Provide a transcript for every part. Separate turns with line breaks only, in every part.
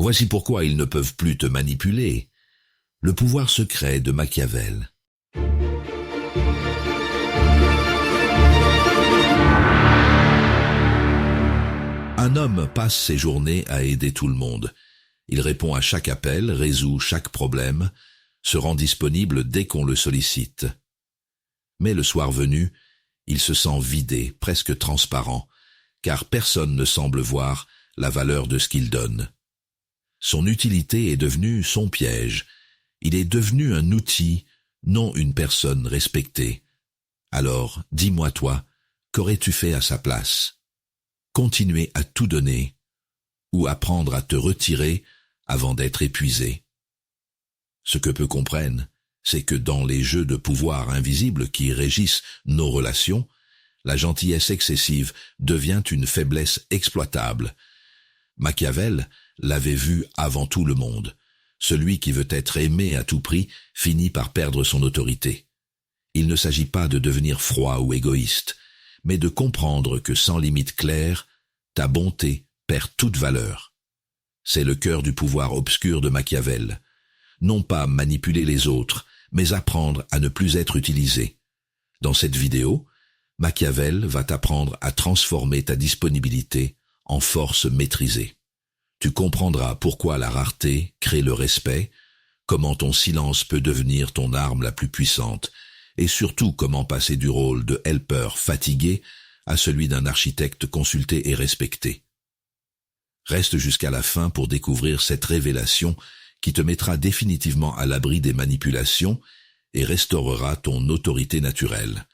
Voici pourquoi ils ne peuvent plus te manipuler. Le pouvoir secret de Machiavel. Un homme passe ses journées à aider tout le monde. Il répond à chaque appel, résout chaque problème, se rend disponible dès qu'on le sollicite. Mais le soir venu, il se sent vidé, presque transparent, car personne ne semble voir la valeur de ce qu'il donne. Son utilité est devenue son piège. Il est devenu un outil, non une personne respectée. Alors, dis-moi toi, qu'aurais-tu fait à sa place? Continuer à tout donner, ou apprendre à te retirer avant d'être épuisé? Ce que peu comprennent, c'est que dans les jeux de pouvoir invisibles qui régissent nos relations, la gentillesse excessive devient une faiblesse exploitable. Machiavel l'avait vu avant tout le monde. Celui qui veut être aimé à tout prix finit par perdre son autorité. Il ne s'agit pas de devenir froid ou égoïste, mais de comprendre que sans limite claire, ta bonté perd toute valeur. C'est le cœur du pouvoir obscur de Machiavel. Non pas manipuler les autres, mais apprendre à ne plus être utilisé. Dans cette vidéo, Machiavel va t'apprendre à transformer ta disponibilité en force maîtrisée. Tu comprendras pourquoi la rareté crée le respect, comment ton silence peut devenir ton arme la plus puissante, et surtout comment passer du rôle de helper fatigué à celui d'un architecte consulté et respecté. Reste jusqu'à la fin pour découvrir cette révélation qui te mettra définitivement à l'abri des manipulations et restaurera ton autorité naturelle.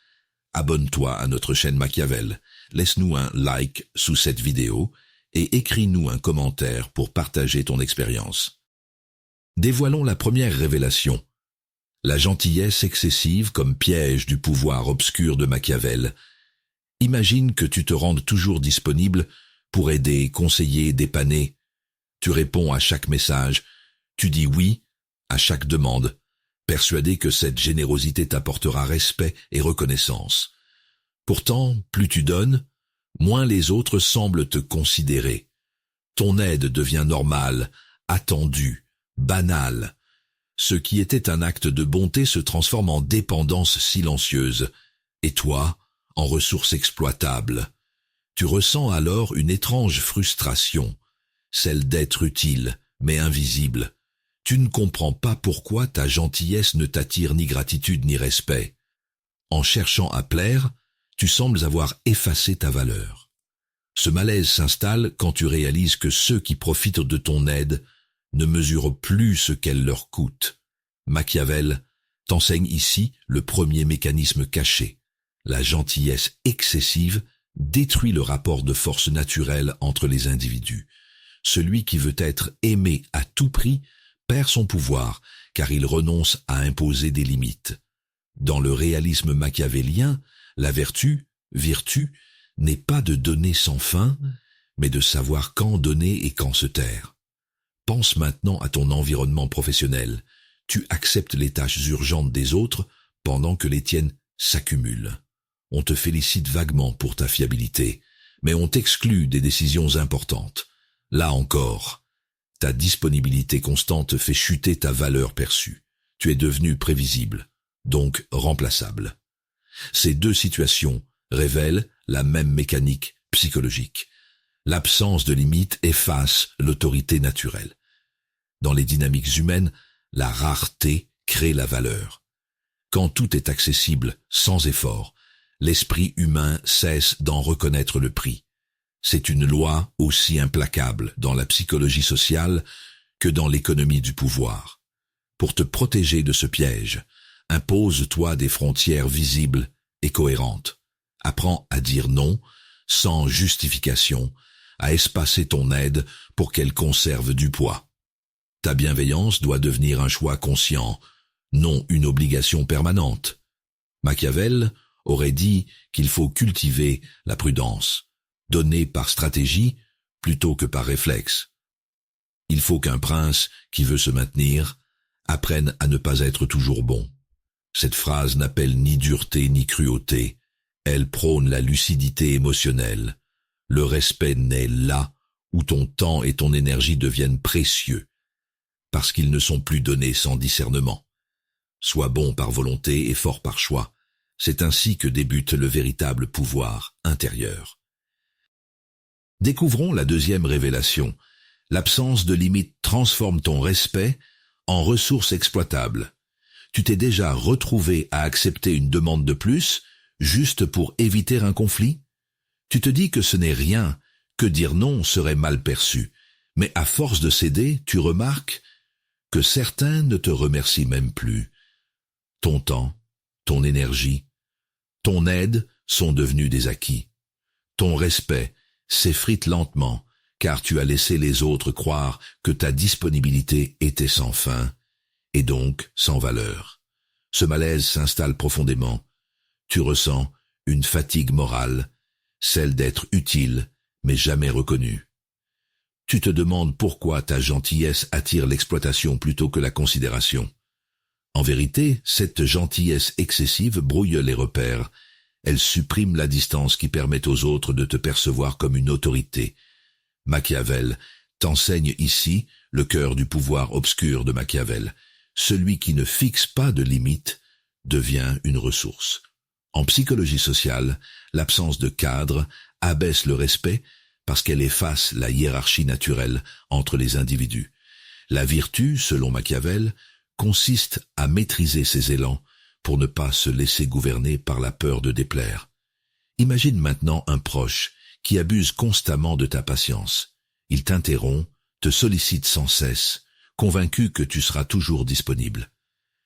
Abonne-toi à notre chaîne Machiavel, laisse-nous un like sous cette vidéo et écris-nous un commentaire pour partager ton expérience. Dévoilons la première révélation. La gentillesse excessive comme piège du pouvoir obscur de Machiavel. Imagine que tu te rendes toujours disponible pour aider, conseiller, dépanner. Tu réponds à chaque message, tu dis oui à chaque demande, persuadé que cette générosité t'apportera respect et reconnaissance. Pourtant, plus tu donnes, moins les autres semblent te considérer. Ton aide devient normale, attendue, banale. Ce qui était un acte de bonté se transforme en dépendance silencieuse, et toi, en ressource exploitable. Tu ressens alors une étrange frustration, celle d'être utile, mais invisible. Tu ne comprends pas pourquoi ta gentillesse ne t'attire ni gratitude ni respect. En cherchant à plaire, tu sembles avoir effacé ta valeur. Ce malaise s'installe quand tu réalises que ceux qui profitent de ton aide ne mesurent plus ce qu'elle leur coûte. Machiavel t'enseigne ici le premier mécanisme caché. La gentillesse excessive détruit le rapport de force naturel entre les individus. Celui qui veut être aimé à tout prix perd son pouvoir, car il renonce à imposer des limites. Dans le réalisme machiavélien, la vertu n'est pas de donner sans fin, mais de savoir quand donner et quand se taire. Pense maintenant à ton environnement professionnel. Tu acceptes les tâches urgentes des autres pendant que les tiennes s'accumulent. On te félicite vaguement pour ta fiabilité, mais on t'exclut des décisions importantes. Là encore, ta disponibilité constante fait chuter ta valeur perçue. Tu es devenu prévisible, donc remplaçable. Ces deux situations révèlent la même mécanique psychologique. L'absence de limite efface l'autorité naturelle. Dans les dynamiques humaines, la rareté crée la valeur. Quand tout est accessible sans effort, l'esprit humain cesse d'en reconnaître le prix. C'est une loi aussi implacable dans la psychologie sociale que dans l'économie du pouvoir. Pour te protéger de ce piège, impose-toi des frontières visibles et cohérentes. Apprends à dire non, sans justification, à espacer ton aide pour qu'elle conserve du poids. Ta bienveillance doit devenir un choix conscient, non une obligation permanente. Machiavel aurait dit qu'il faut cultiver la prudence, donner par stratégie plutôt que par réflexe. Il faut qu'un prince qui veut se maintenir apprenne à ne pas être toujours bon. Cette phrase n'appelle ni dureté ni cruauté, elle prône la lucidité émotionnelle. Le respect naît là où ton temps et ton énergie deviennent précieux, parce qu'ils ne sont plus donnés sans discernement. Sois bon par volonté et fort par choix. C'est ainsi que débute le véritable pouvoir intérieur. Découvrons la deuxième révélation. L'absence de limite transforme ton respect en ressource exploitable. Tu t'es déjà retrouvé à accepter une demande de plus, juste pour éviter un conflit? Tu te dis que ce n'est rien, que dire non serait mal perçu, mais à force de céder, tu remarques que certains ne te remercient même plus. Ton temps, ton énergie, ton aide sont devenus des acquis. Ton respect s'effrite lentement, car tu as laissé les autres croire que ta disponibilité était sans fin, et donc sans valeur. Ce malaise s'installe profondément. Tu ressens une fatigue morale, celle d'être utile, mais jamais reconnue. Tu te demandes pourquoi ta gentillesse attire l'exploitation plutôt que la considération. En vérité, cette gentillesse excessive brouille les repères. Elle supprime la distance qui permet aux autres de te percevoir comme une autorité. Machiavel t'enseigne ici le cœur du pouvoir obscur de Machiavel. Celui qui ne fixe pas de limites devient une ressource. En psychologie sociale, l'absence de cadre abaisse le respect parce qu'elle efface la hiérarchie naturelle entre les individus. La vertu, selon Machiavel, consiste à maîtriser ses élans pour ne pas se laisser gouverner par la peur de déplaire. Imagine maintenant un proche qui abuse constamment de ta patience. Il t'interrompt, te sollicite sans cesse, convaincu que tu seras toujours disponible.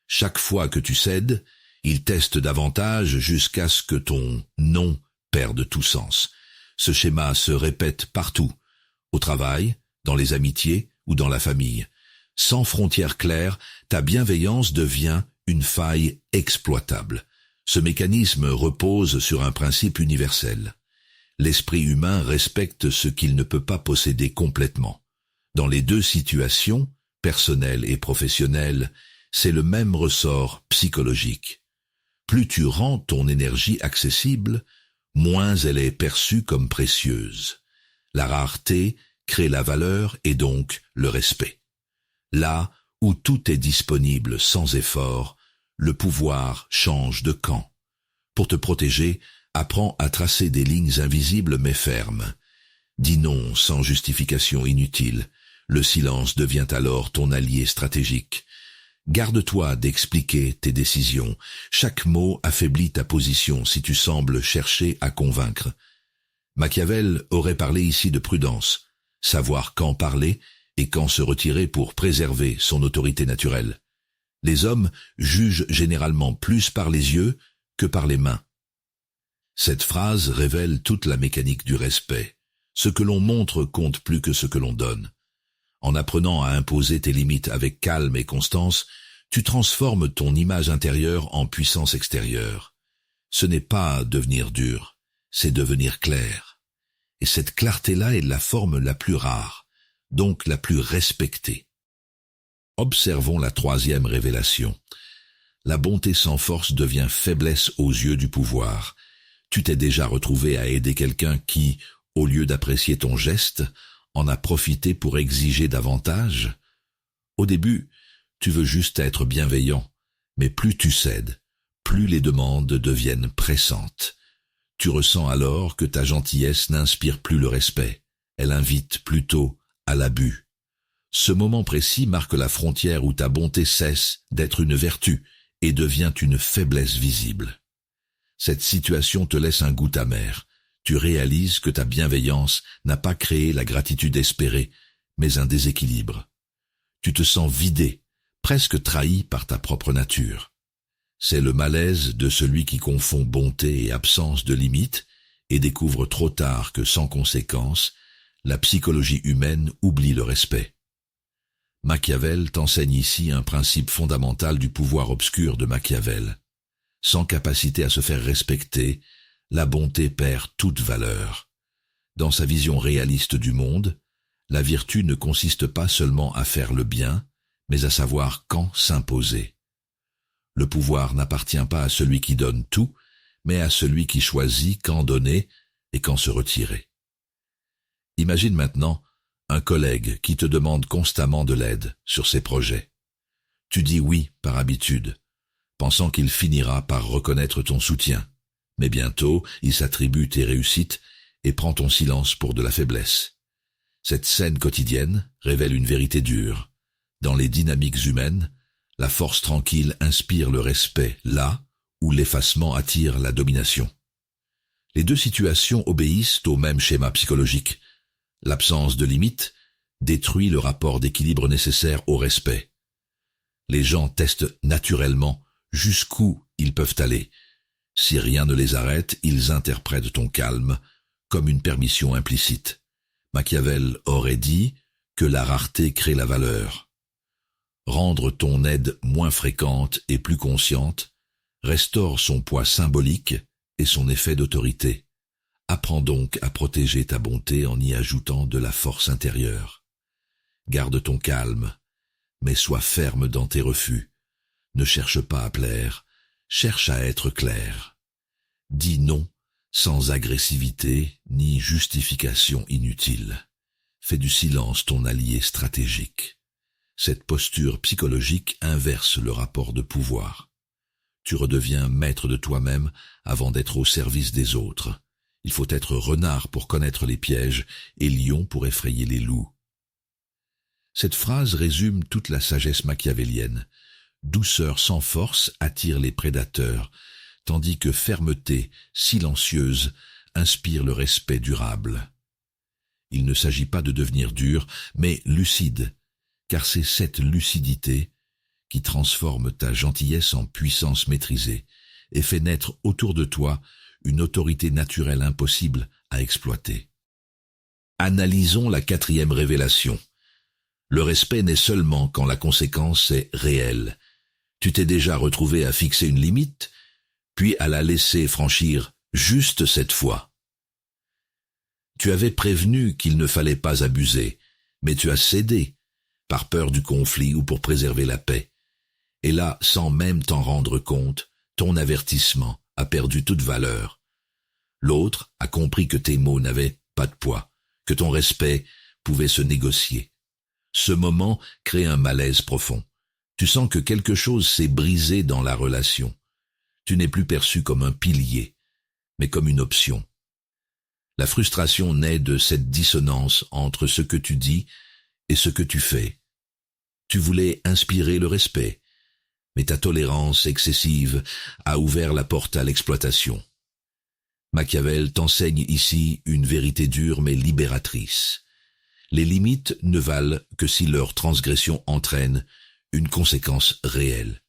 Chaque fois que tu cèdes, il teste davantage jusqu'à ce que ton « non » perde tout sens. Ce schéma se répète partout, au travail, dans les amitiés ou dans la famille. Sans frontières claires, ta bienveillance devient une faille exploitable. Ce mécanisme repose sur un principe universel. L'esprit humain respecte ce qu'il ne peut pas posséder complètement. Dans les deux situations, personnelle et professionnelle, c'est le même ressort psychologique. Plus tu rends ton énergie accessible, moins elle est perçue comme précieuse. La rareté crée la valeur et donc le respect. Là où tout est disponible sans effort, le pouvoir change de camp. Pour te protéger, apprends à tracer des lignes invisibles mais fermes. Dis non sans justification inutile. Le silence devient alors ton allié stratégique. Garde-toi d'expliquer tes décisions. Chaque mot affaiblit ta position si tu sembles chercher à convaincre. Machiavel aurait parlé ici de prudence, savoir quand parler et quand se retirer pour préserver son autorité naturelle. Les hommes jugent généralement plus par les yeux que par les mains. Cette phrase révèle toute la mécanique du respect. Ce que l'on montre compte plus que ce que l'on donne. En apprenant à imposer tes limites avec calme et constance, tu transformes ton image intérieure en puissance extérieure. Ce n'est pas devenir dur, c'est devenir clair. Et cette clarté-là est la forme la plus rare, donc la plus respectée. Observons la troisième révélation. La bonté sans force devient faiblesse aux yeux du pouvoir. Tu t'es déjà retrouvé à aider quelqu'un qui, au lieu d'apprécier ton geste, en a profité pour exiger davantage? Au début, tu veux juste être bienveillant, mais plus tu cèdes, plus les demandes deviennent pressantes. Tu ressens alors que ta gentillesse n'inspire plus le respect, elle invite plutôt à l'abus. Ce moment précis marque la frontière où ta bonté cesse d'être une vertu et devient une faiblesse visible. Cette situation te laisse un goût amer. Tu réalises que ta bienveillance n'a pas créé la gratitude espérée, mais un déséquilibre. Tu te sens vidé, presque trahi par ta propre nature. C'est le malaise de celui qui confond bonté et absence de limite et découvre trop tard que sans conséquence, la psychologie humaine oublie le respect. Machiavel t'enseigne ici un principe fondamental du pouvoir obscur de Machiavel. Sans capacité à se faire respecter, la bonté perd toute valeur. Dans sa vision réaliste du monde, la vertu ne consiste pas seulement à faire le bien, mais à savoir quand s'imposer. Le pouvoir n'appartient pas à celui qui donne tout, mais à celui qui choisit quand donner et quand se retirer. Imagine maintenant un collègue qui te demande constamment de l'aide sur ses projets. Tu dis oui par habitude, pensant qu'il finira par reconnaître ton soutien. Mais bientôt, il s'attribue tes réussites et prend ton silence pour de la faiblesse. Cette scène quotidienne révèle une vérité dure. Dans les dynamiques humaines, la force tranquille inspire le respect là où l'effacement attire la domination. Les deux situations obéissent au même schéma psychologique. L'absence de limite détruit le rapport d'équilibre nécessaire au respect. Les gens testent naturellement jusqu'où ils peuvent aller. Si rien ne les arrête, ils interprètent ton calme comme une permission implicite. Machiavel aurait dit que la rareté crée la valeur. Rendre ton aide moins fréquente et plus consciente restaure son poids symbolique et son effet d'autorité. Apprends donc à protéger ta bonté en y ajoutant de la force intérieure. Garde ton calme, mais sois ferme dans tes refus. Ne cherche pas à plaire, cherche à être clair. Dis non sans agressivité ni justification inutile. Fais du silence ton allié stratégique. Cette posture psychologique inverse le rapport de pouvoir. Tu redeviens maître de toi-même avant d'être au service des autres. Il faut être renard pour connaître les pièges et lion pour effrayer les loups. Cette phrase résume toute la sagesse machiavélienne. Douceur sans force attire les prédateurs, tandis que fermeté silencieuse inspire le respect durable. Il ne s'agit pas de devenir dur, mais lucide, car c'est cette lucidité qui transforme ta gentillesse en puissance maîtrisée et fait naître autour de toi une autorité naturelle impossible à exploiter. Analysons la 4e révélation. Le respect naît seulement quand la conséquence est réelle. Tu t'es déjà retrouvé à fixer une limite, puis à la laisser franchir juste cette fois. Tu avais prévenu qu'il ne fallait pas abuser, mais tu as cédé, par peur du conflit ou pour préserver la paix. Et là, sans même t'en rendre compte, ton avertissement a perdu toute valeur. L'autre a compris que tes mots n'avaient pas de poids, que ton respect pouvait se négocier. Ce moment crée un malaise profond. Tu sens que quelque chose s'est brisé dans la relation. Tu n'es plus perçu comme un pilier, mais comme une option. La frustration naît de cette dissonance entre ce que tu dis et ce que tu fais. Tu voulais inspirer le respect, mais ta tolérance excessive a ouvert la porte à l'exploitation. Machiavel t'enseigne ici une vérité dure mais libératrice. Les limites ne valent que si leur transgression entraîne une conséquence réelle.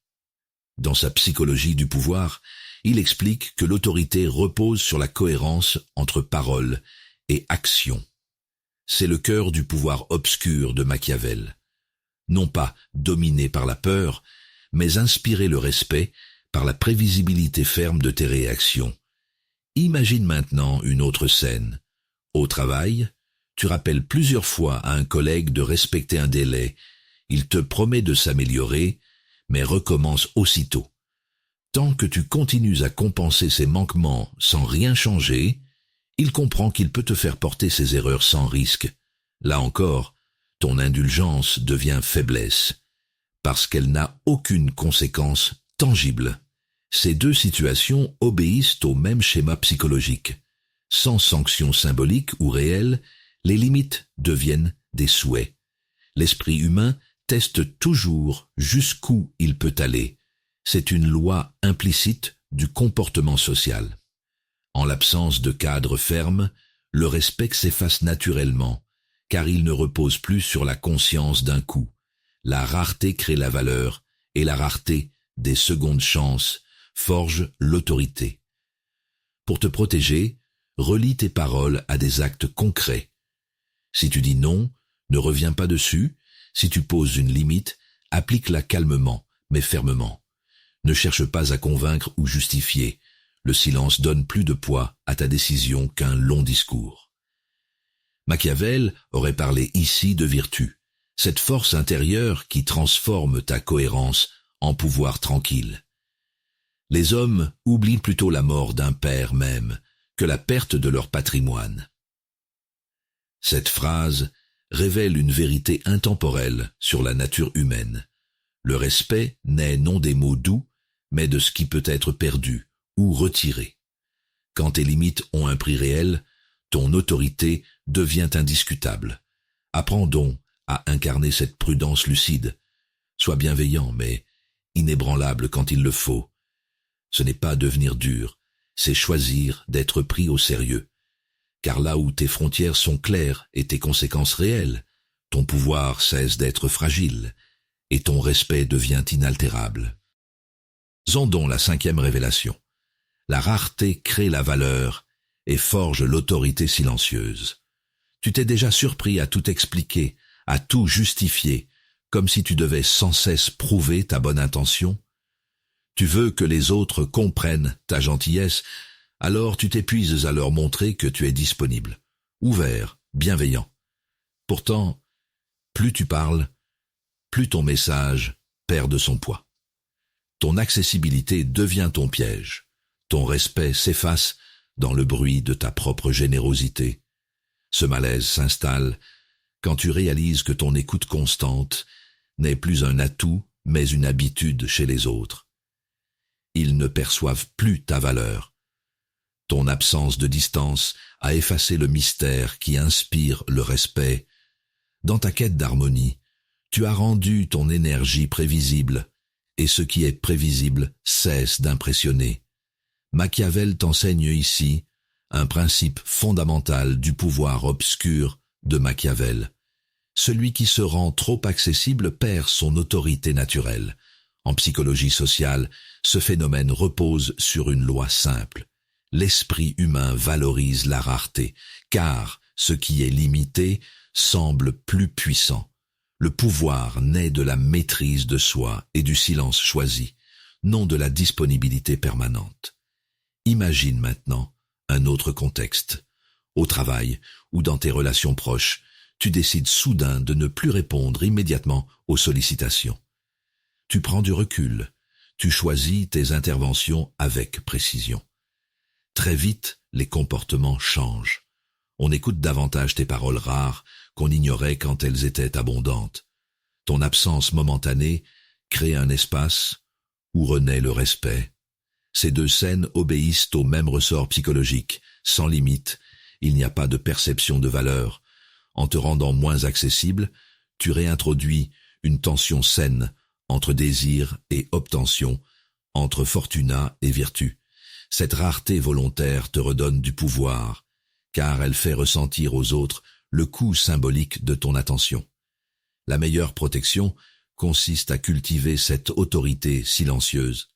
Dans sa psychologie du pouvoir, il explique que l'autorité repose sur la cohérence entre parole et action. C'est le cœur du pouvoir obscur de Machiavel. Non pas dominé par la peur, mais inspiré le respect par la prévisibilité ferme de tes réactions. Imagine maintenant une autre scène. Au travail, tu rappelles plusieurs fois à un collègue de respecter un délai. Il te promet de s'améliorer, mais recommence aussitôt. Tant que tu continues à compenser ses manquements sans rien changer, il comprend qu'il peut te faire porter ses erreurs sans risque. Là encore, ton indulgence devient faiblesse, parce qu'elle n'a aucune conséquence tangible. Ces deux situations obéissent au même schéma psychologique. Sans sanction symbolique ou réelle, les limites deviennent des souhaits. L'esprit humain teste toujours jusqu'où il peut aller. C'est une loi implicite du comportement social. En l'absence de cadre ferme, le respect s'efface naturellement, car il ne repose plus sur la conscience d'un coup. La rareté crée la valeur, et la rareté des secondes chances forge l'autorité. Pour te protéger, relie tes paroles à des actes concrets. Si tu dis non, ne reviens pas dessus. Si tu poses une limite, applique-la calmement, mais fermement. Ne cherche pas à convaincre ou justifier. Le silence donne plus de poids à ta décision qu'un long discours. Machiavel aurait parlé ici de vertu, cette force intérieure qui transforme ta cohérence en pouvoir tranquille. Les hommes oublient plutôt la mort d'un père même que la perte de leur patrimoine. Cette phrase révèle une vérité intemporelle sur la nature humaine. Le respect naît non des mots doux, mais de ce qui peut être perdu ou retiré. Quand tes limites ont un prix réel, ton autorité devient indiscutable. Apprends donc à incarner cette prudence lucide. Sois bienveillant, mais inébranlable quand il le faut. Ce n'est pas devenir dur, c'est choisir d'être pris au sérieux. Car là où tes frontières sont claires et tes conséquences réelles, ton pouvoir cesse d'être fragile et ton respect devient inaltérable. Zondon, la 5e révélation. La rareté crée la valeur et forge l'autorité silencieuse. Tu t'es déjà surpris à tout expliquer, à tout justifier, comme si tu devais sans cesse prouver ta bonne intention? Tu veux que les autres comprennent ta gentillesse, alors tu t'épuises à leur montrer que tu es disponible, ouvert, bienveillant. Pourtant, plus tu parles, plus ton message perd de son poids. Ton accessibilité devient ton piège. Ton respect s'efface dans le bruit de ta propre générosité. Ce malaise s'installe quand tu réalises que ton écoute constante n'est plus un atout, mais une habitude chez les autres. Ils ne perçoivent plus ta valeur. Ton absence de distance a effacé le mystère qui inspire le respect. Dans ta quête d'harmonie, tu as rendu ton énergie prévisible, et ce qui est prévisible cesse d'impressionner. Machiavel t'enseigne ici un principe fondamental du pouvoir obscur de Machiavel. Celui qui se rend trop accessible perd son autorité naturelle. En psychologie sociale, ce phénomène repose sur une loi simple. L'esprit humain valorise la rareté, car ce qui est limité semble plus puissant. Le pouvoir naît de la maîtrise de soi et du silence choisi, non de la disponibilité permanente. Imagine maintenant un autre contexte. Au travail ou dans tes relations proches, tu décides soudain de ne plus répondre immédiatement aux sollicitations. Tu prends du recul, tu choisis tes interventions avec précision. Très vite, les comportements changent. On écoute davantage tes paroles rares qu'on ignorait quand elles étaient abondantes. Ton absence momentanée crée un espace où renaît le respect. Ces deux scènes obéissent au même ressort psychologique. Sans limite, il n'y a pas de perception de valeur. En te rendant moins accessible, tu réintroduis une tension saine entre désir et obtention, entre fortuna et vertu. Cette rareté volontaire te redonne du pouvoir, car elle fait ressentir aux autres le coût symbolique de ton attention. La meilleure protection consiste à cultiver cette autorité silencieuse.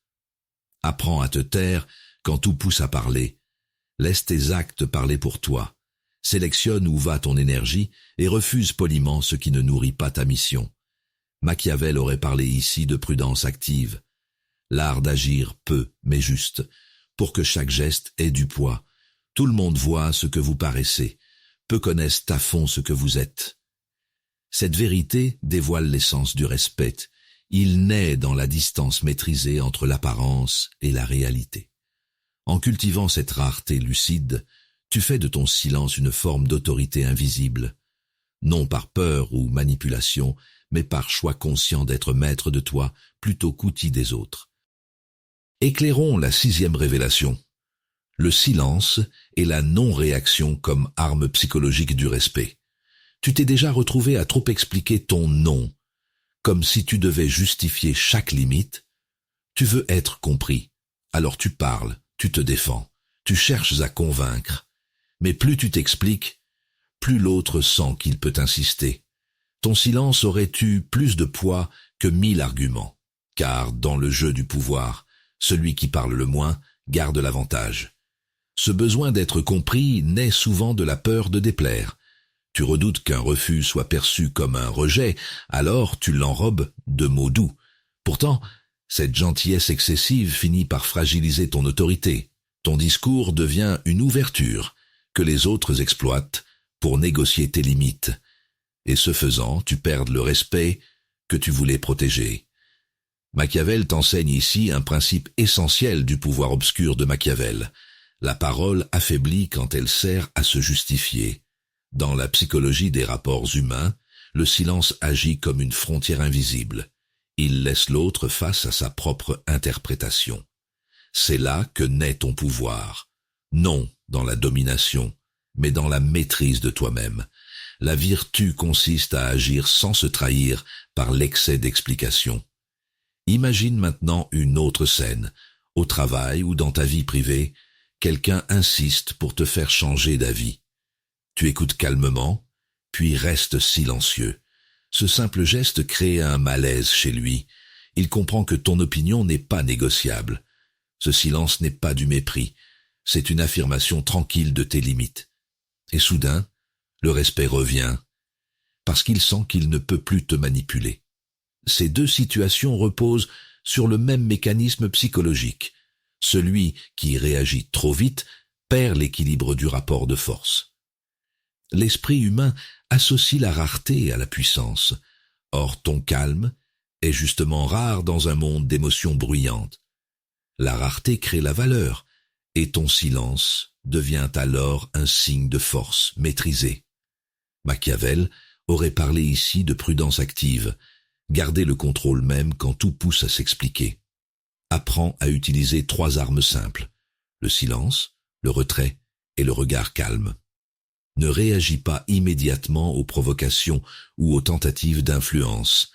Apprends à te taire quand tout pousse à parler. Laisse tes actes parler pour toi. Sélectionne où va ton énergie et refuse poliment ce qui ne nourrit pas ta mission. Machiavel aurait parlé ici de prudence active. L'art d'agir peu, mais juste, pour que chaque geste ait du poids. Tout le monde voit ce que vous paraissez, peu connaissent à fond ce que vous êtes. Cette vérité dévoile l'essence du respect. Il naît dans la distance maîtrisée entre l'apparence et la réalité. En cultivant cette rareté lucide, tu fais de ton silence une forme d'autorité invisible, non par peur ou manipulation, mais par choix conscient d'être maître de toi plutôt qu'outil des autres. Éclairons la 6e révélation. Le silence et la non-réaction comme arme psychologique du respect. Tu t'es déjà retrouvé à trop expliquer ton non, comme si tu devais justifier chaque limite. Tu veux être compris, alors tu parles, tu te défends, tu cherches à convaincre. Mais plus tu t'expliques, plus l'autre sent qu'il peut insister. Ton silence aurait eu plus de poids que 1000 arguments, car dans le jeu du pouvoir, celui qui parle le moins garde l'avantage. Ce besoin d'être compris naît souvent de la peur de déplaire. Tu redoutes qu'un refus soit perçu comme un rejet, alors tu l'enrobes de mots doux. Pourtant, cette gentillesse excessive finit par fragiliser ton autorité. Ton discours devient une ouverture que les autres exploitent pour négocier tes limites. Et ce faisant, tu perds le respect que tu voulais protéger. Machiavel t'enseigne ici un principe essentiel du pouvoir obscur de Machiavel. La parole affaiblit quand elle sert à se justifier. Dans la psychologie des rapports humains, le silence agit comme une frontière invisible. Il laisse l'autre face à sa propre interprétation. C'est là que naît ton pouvoir. Non dans la domination, mais dans la maîtrise de toi-même. La vertu consiste à agir sans se trahir par l'excès d'explication. Imagine maintenant une autre scène. Au travail ou dans ta vie privée, quelqu'un insiste pour te faire changer d'avis. Tu écoutes calmement, puis restes silencieux. Ce simple geste crée un malaise chez lui. Il comprend que ton opinion n'est pas négociable. Ce silence n'est pas du mépris, c'est une affirmation tranquille de tes limites. Et soudain, le respect revient, parce qu'il sent qu'il ne peut plus te manipuler. Ces deux situations reposent sur le même mécanisme psychologique. Celui qui réagit trop vite perd l'équilibre du rapport de force. L'esprit humain associe la rareté à la puissance. Or, ton calme est justement rare dans un monde d'émotions bruyantes. La rareté crée la valeur, et ton silence devient alors un signe de force maîtrisée. Machiavel aurait parlé ici de prudence active, garder le contrôle même quand tout pousse à s'expliquer. Apprends à utiliser 3 armes simples, le silence, le retrait et le regard calme. Ne réagis pas immédiatement aux provocations ou aux tentatives d'influence.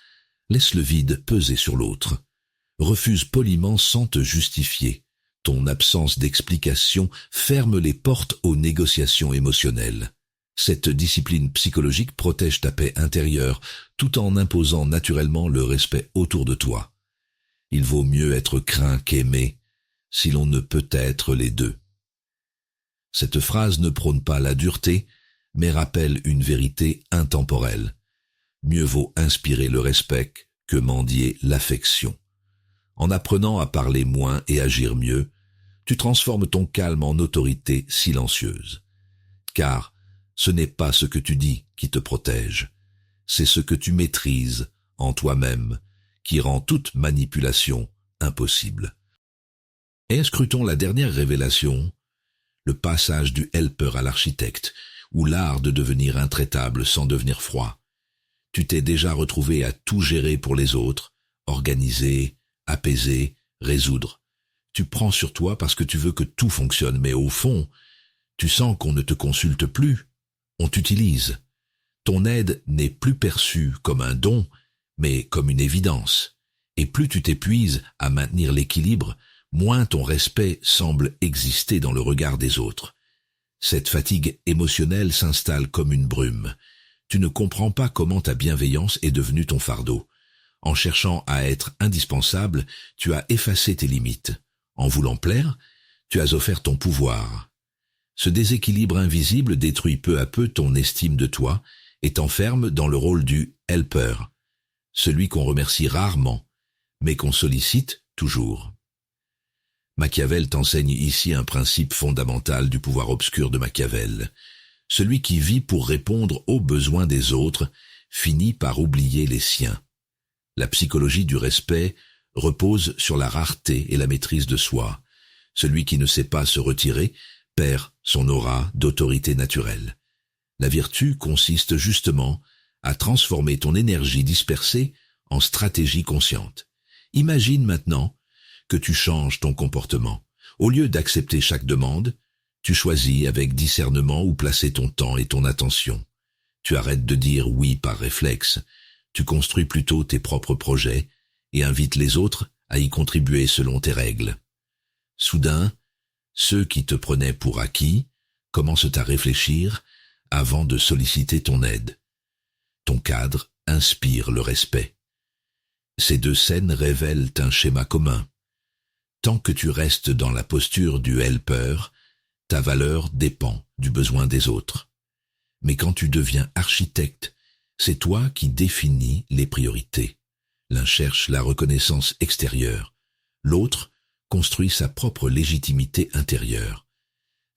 Laisse le vide peser sur l'autre. Refuse poliment sans te justifier. Ton absence d'explication ferme les portes aux négociations émotionnelles. Cette discipline psychologique protège ta paix intérieure tout en imposant naturellement le respect autour de toi. Il vaut mieux être craint qu'aimé si l'on ne peut être les deux. Cette phrase ne prône pas la dureté, mais rappelle une vérité intemporelle. Mieux vaut inspirer le respect que mendier l'affection. En apprenant à parler moins et agir mieux, tu transformes ton calme en autorité silencieuse. Car ce n'est pas ce que tu dis qui te protège, c'est ce que tu maîtrises en toi-même qui rend toute manipulation impossible. Et scrutons la dernière révélation, le passage du helper à l'architecte, ou l'art de devenir intraitable sans devenir froid. Tu t'es déjà retrouvé à tout gérer pour les autres, organiser, apaiser, résoudre. Tu prends sur toi parce que tu veux que tout fonctionne, mais au fond, tu sens qu'on ne te consulte plus, on t'utilise. Ton aide n'est plus perçue comme un don, mais comme une évidence. Et plus tu t'épuises à maintenir l'équilibre, moins ton respect semble exister dans le regard des autres. Cette fatigue émotionnelle s'installe comme une brume. Tu ne comprends pas comment ta bienveillance est devenue ton fardeau. En cherchant à être indispensable, tu as effacé tes limites. En voulant plaire, tu as offert ton pouvoir. Ce déséquilibre invisible détruit peu à peu ton estime de toi et t'enferme dans le rôle du helper, celui qu'on remercie rarement, mais qu'on sollicite toujours. Machiavel t'enseigne ici un principe fondamental du pouvoir obscur de Machiavel. Celui qui vit pour répondre aux besoins des autres finit par oublier les siens. La psychologie du respect repose sur la rareté et la maîtrise de soi. Celui qui ne sait pas se retirer perd son aura d'autorité naturelle. La vertu consiste justement à transformer ton énergie dispersée en stratégie consciente. Imagine maintenant que tu changes ton comportement. Au lieu d'accepter chaque demande, tu choisis avec discernement où placer ton temps et ton attention. Tu arrêtes de dire oui par réflexe. Tu construis plutôt tes propres projets et invites les autres à y contribuer selon tes règles. Soudain, ceux qui te prenaient pour acquis commencent à réfléchir avant de solliciter ton aide. Ton cadre inspire le respect. Ces deux scènes révèlent un schéma commun. Tant que tu restes dans la posture du helper, ta valeur dépend du besoin des autres. Mais quand tu deviens architecte, c'est toi qui définis les priorités. L'un cherche la reconnaissance extérieure, l'autre construit sa propre légitimité intérieure.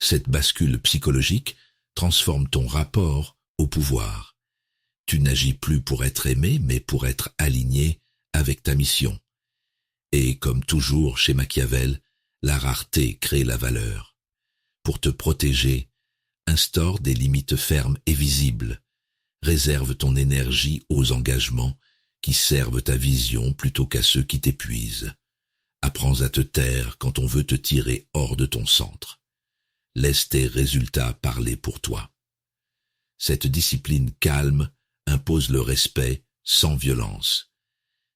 Cette bascule psychologique transforme ton rapport au pouvoir. Tu n'agis plus pour être aimé, mais pour être aligné avec ta mission. Et comme toujours chez Machiavel, la rareté crée la valeur. Pour te protéger, Instaure des limites fermes et visibles. Réserve ton énergie aux engagements qui servent ta vision plutôt qu'à ceux qui t'épuisent. Apprends à te taire quand on veut te tirer hors de ton centre. Laisse tes résultats parler pour toi. Cette discipline calme impose le respect sans violence.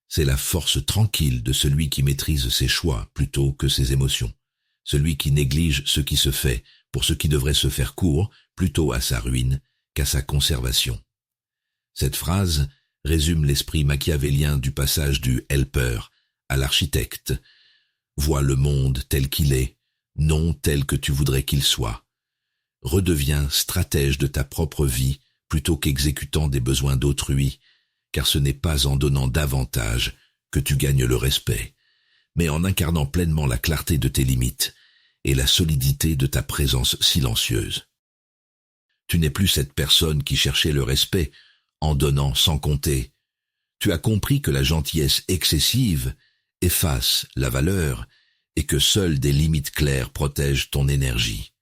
C'est la force tranquille de celui qui maîtrise ses choix plutôt que ses émotions, celui qui néglige ce qui se fait pour ce qui devrait se faire court plutôt à sa ruine qu'à sa conservation. Cette phrase résume l'esprit machiavélien du passage du helper à l'architecte. Vois le monde tel qu'il est, non tel que tu voudrais qu'il soit. Redeviens stratège de ta propre vie plutôt qu'exécutant des besoins d'autrui, car ce n'est pas en donnant davantage que tu gagnes le respect, mais en incarnant pleinement la clarté de tes limites et la solidité de ta présence silencieuse. Tu n'es plus cette personne qui cherchait le respect en donnant sans compter. Tu as compris que la gentillesse excessive efface la valeur et que seules des limites claires protègent ton énergie.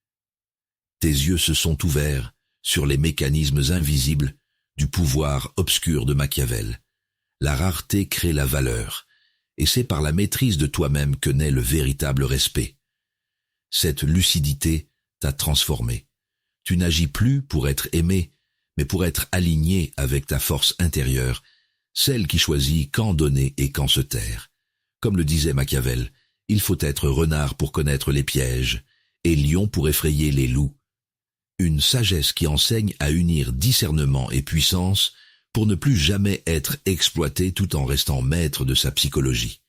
Tes yeux se sont ouverts sur les mécanismes invisibles du pouvoir obscur de Machiavel. La rareté crée la valeur, et c'est par la maîtrise de toi-même que naît le véritable respect. Cette lucidité t'a transformé. Tu n'agis plus pour être aimé, mais pour être aligné avec ta force intérieure, celle qui choisit quand donner et quand se taire. Comme le disait Machiavel, il faut être renard pour connaître les pièges, et lion pour effrayer les loups. Une sagesse qui enseigne à unir discernement et puissance pour ne plus jamais être exploité tout en restant maître de sa psychologie.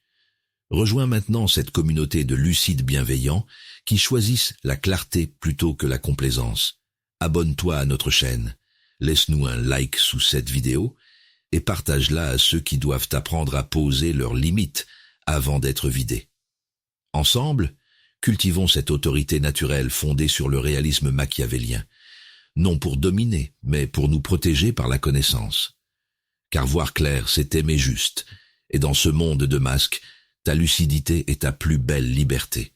Rejoins maintenant cette communauté de lucides bienveillants qui choisissent la clarté plutôt que la complaisance. Abonne-toi à notre chaîne, laisse-nous un like sous cette vidéo et partage-la à ceux qui doivent apprendre à poser leurs limites avant d'être vidés. Ensemble, cultivons cette autorité naturelle fondée sur le réalisme machiavélien, non pour dominer, mais pour nous protéger par la connaissance. Car voir clair, c'est aimer juste, et dans ce monde de masques, ta lucidité est ta plus belle liberté.